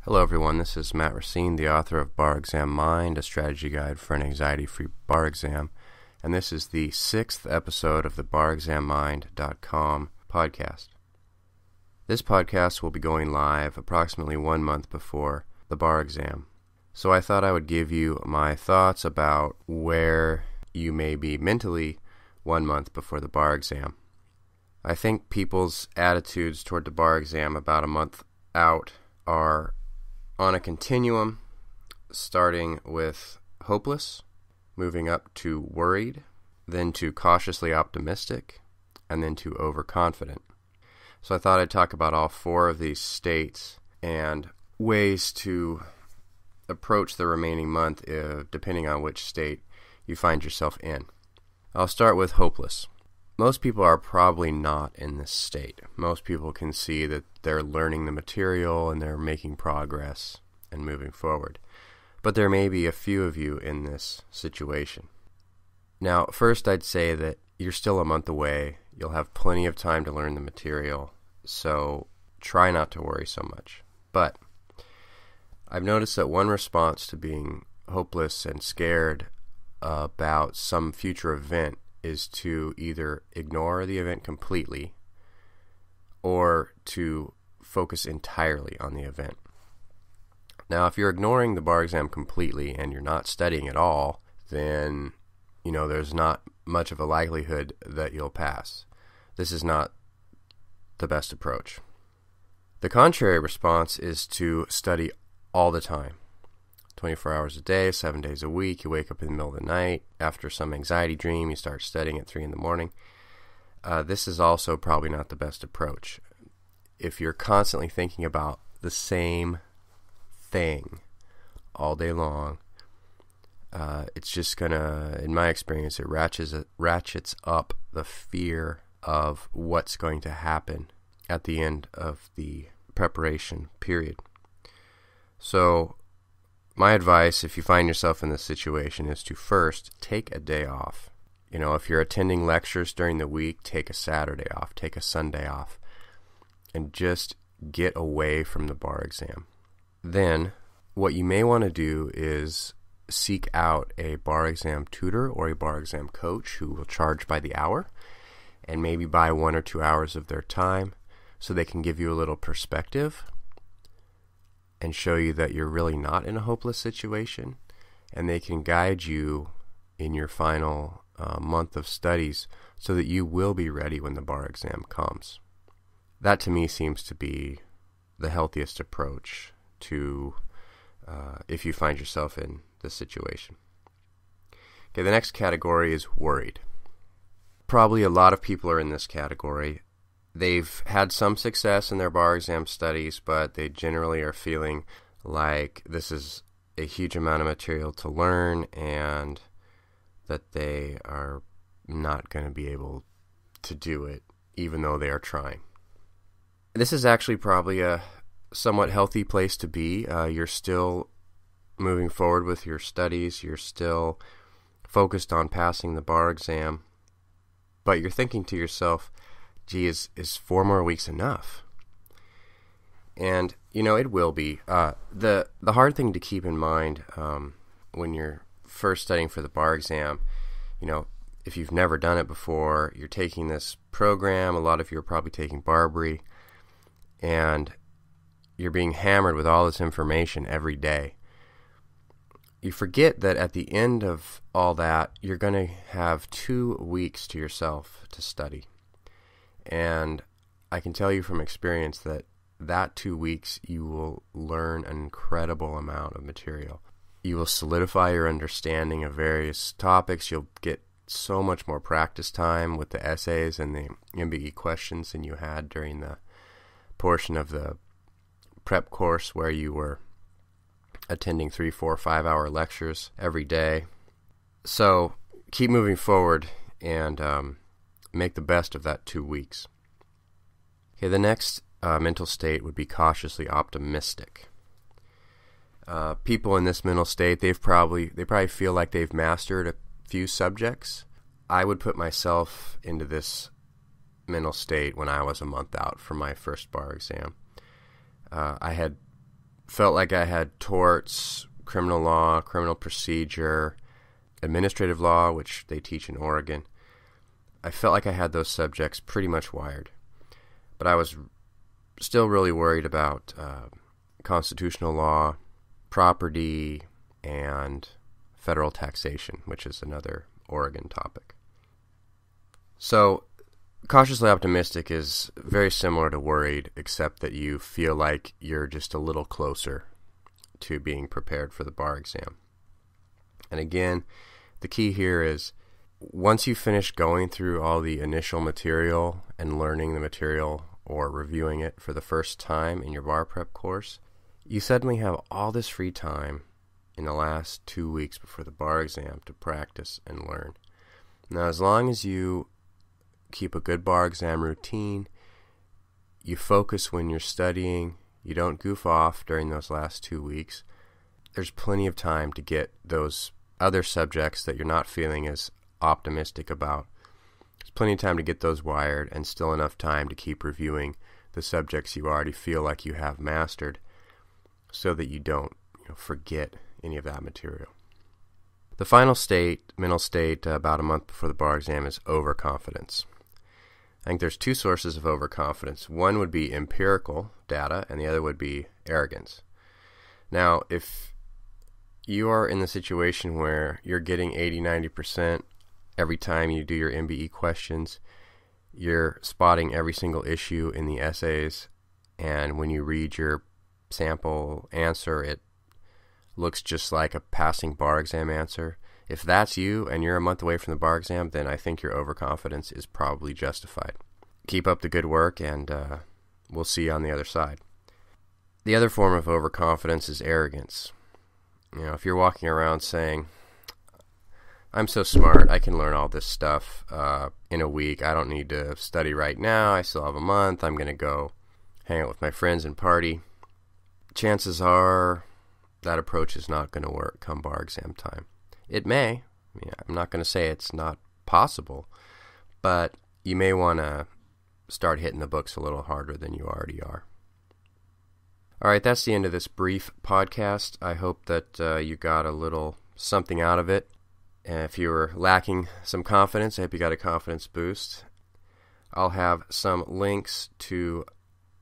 Hello everyone, this is Matt Racine, the author of Bar Exam Mind, a strategy guide for an anxiety-free bar exam, and this is the 6th episode of the barexammind.com podcast. This podcast will be going live approximately 1 month before the bar exam, so I thought I would give you my thoughts about where you may be mentally 1 month before the bar exam. I think people's attitudes toward the bar exam about a month out are on a continuum, starting with hopeless, moving up to worried, then to cautiously optimistic, and then to overconfident. So I thought I'd talk about all 4 of these states and ways to approach the remaining month depending on which state you find yourself in. I'll start with hopeless. Most people are probably not in this state. Most people can see that they're learning the material and they're making progress and moving forward. But there may be a few of you in this situation. Now, first I'd say that you're still a month away. You'll have plenty of time to learn the material, so try not to worry so much. But I've noticed that one response to being hopeless and scared about some future event is to either ignore the event completely or to focus entirely on the event. Now, if you're ignoring the bar exam completely and you're not studying at all, then, there's not much of a likelihood that you'll pass. This is not the best approach. The contrary response is to study all the time. 24 hours a day, 7 days a week. You wake up in the middle of the night. After some anxiety dream, you start studying at 3 in the morning. This is also probably not the best approach. If you're constantly thinking about the same thing all day long, it's just gonna, in my experience, it ratchets up the fear of what's going to happen at the end of the preparation period. So my advice, if you find yourself in this situation, is to first take a day off. If you're attending lectures during the week, take a Saturday off, take a Sunday off, and just get away from the bar exam. Then, what you may want to do is seek out a bar exam tutor or a bar exam coach who will charge by the hour, and maybe buy 1 or 2 hours of their time so they can give you a little perspective and show you that you're really not in a hopeless situation, and they can guide you in your final month of studies so that you will be ready when the bar exam comes. That to me seems to be the healthiest approach to if you find yourself in this situation. Okay, the next category is worried. Probably a lot of people are in this category. They've had some success in their bar exam studies, but they generally are feeling like this is a huge amount of material to learn and that they are not going to be able to do it, even though they are trying. This is actually probably a somewhat healthy place to be. You're still moving forward with your studies. You're still focused on passing the bar exam, but you're thinking to yourself, gee, is 4 more weeks enough? And, it will be. The hard thing to keep in mind when you're first studying for the bar exam, if you've never done it before, you're taking this program, a lot of you are probably taking Barbary, and you're being hammered with all this information every day. You forget that at the end of all that, you're going to have 2 weeks to yourself to study. And I can tell you from experience that 2 weeks you will learn an incredible amount of material. You will solidify your understanding of various topics. You'll get so much more practice time with the essays and the MBE questions than you had during the portion of the prep course where you were attending 3, 4, 5-hour lectures every day. So keep moving forward and make the best of that 2 weeks. Okay, the next mental state would be cautiously optimistic. People in this mental state, they probably feel like they've mastered a few subjects. I would put myself into this mental state when I was a month out from my first bar exam. I had felt like I had torts, criminal law, criminal procedure, administrative law, which they teach in Oregon. I felt like I had those subjects pretty much wired. But I was still really worried about constitutional law, property, and federal taxation, which is another Oregon topic. So, cautiously optimistic is very similar to worried, except that you feel like you're just a little closer to being prepared for the bar exam. And again, the key here is once you finish going through all the initial material and learning the material or reviewing it for the first time in your bar prep course, you suddenly have all this free time in the last 2 weeks before the bar exam to practice and learn. Now, as long as you keep a good bar exam routine, you focus when you're studying, you don't goof off during those last 2 weeks, there's plenty of time to get those other subjects that you're not feeling as optimistic about. There's plenty of time to get those wired and still enough time to keep reviewing the subjects you already feel like you have mastered so that you don't forget any of that material. The final state, mental state, about a month before the bar exam is overconfidence. I think there's two sources of overconfidence. One would be empirical data, and the other would be arrogance. Now, if you are in the situation where you're getting 80-90% every time you do your MBE questions, you're spotting every single issue in the essays, and when you read your sample answer, it looks just like a passing bar exam answer. If that's you and you're a month away from the bar exam, then I think your overconfidence is probably justified. Keep up the good work, and we'll see you on the other side. The other form of overconfidence is arrogance. If you're walking around saying, I'm so smart, I can learn all this stuff in a week, I don't need to study right now, I still have a month, I'm going to go hang out with my friends and party, chances are that approach is not going to work come bar exam time. It may. I'm not going to say it's not possible, but you may want to start hitting the books a little harder than you already are. All right, that's the end of this brief podcast. I hope that you got a little something out of it. And if you were lacking some confidence, I hope you got a confidence boost. I'll have some links to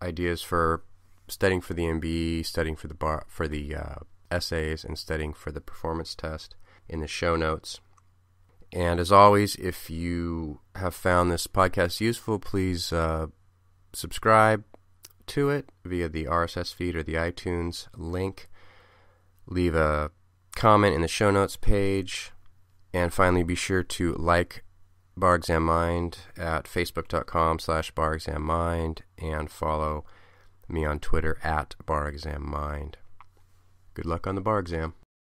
ideas for studying for the MBE, studying for the bar, for the essays, and studying for the performance test in the show notes. And as always, if you have found this podcast useful, please subscribe to it via the RSS feed or the iTunes link. Leave a comment in the show notes page. And finally, be sure to like Bar Exam Mind at facebook.com/barexammind and follow me on Twitter at barexammind. Good luck on the bar exam.